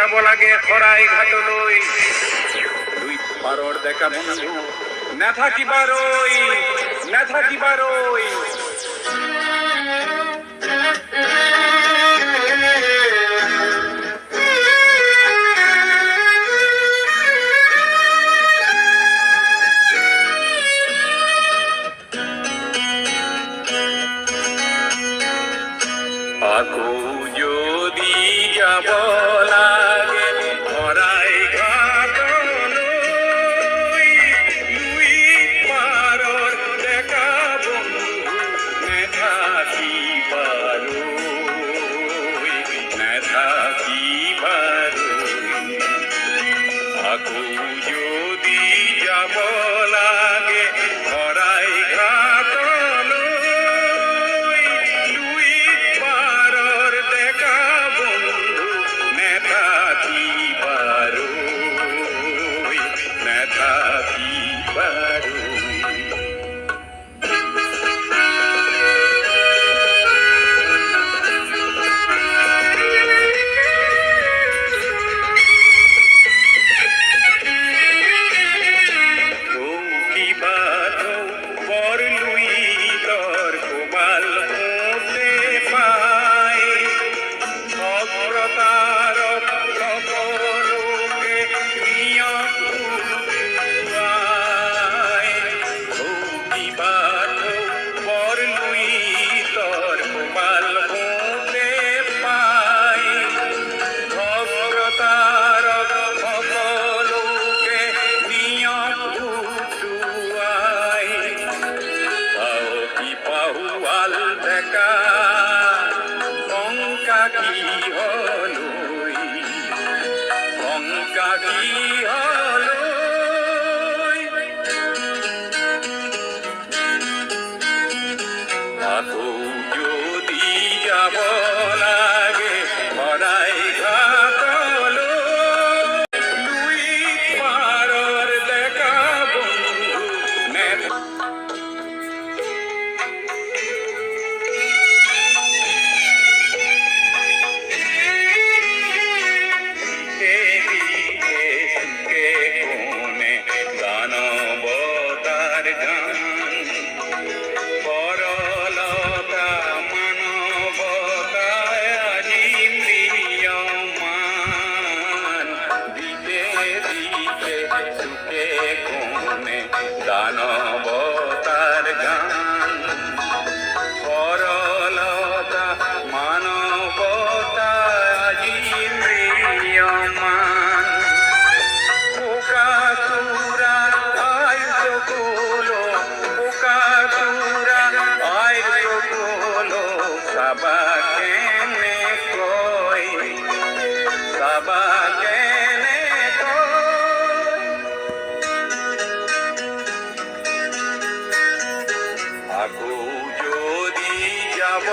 যাব লাগে খরাই ঘাটলৈ দুই পাৰৰ ডেকা বন্ধু নাথাকিবাৰৈ আকৌ যদি যাব লাগে খৰাই ঘাটলৈ দুই পাৰৰ ডেকা বন্ধু নাথাকিবাৰৈ আকৌ যদি যাব লাগে খৰাই ঘাটলৈ দুই পাৰৰ ডেকা বন্ধু নাথাকিবাৰৈ পাহুয়াল ডেকা শংকা কি হলই আকৌ যদি যাব লাগে খৰাই ঘাটলৈ দুই পাৰৰ ডেকা বন্ধু দানবতার গান সরলতা মানবতা আজি ম্রিয়মান পোকাতুরা আয় সকলো পোকাতুরা আয় সকলো সাবা কেনে কই সাবা আকৌ যদি যাব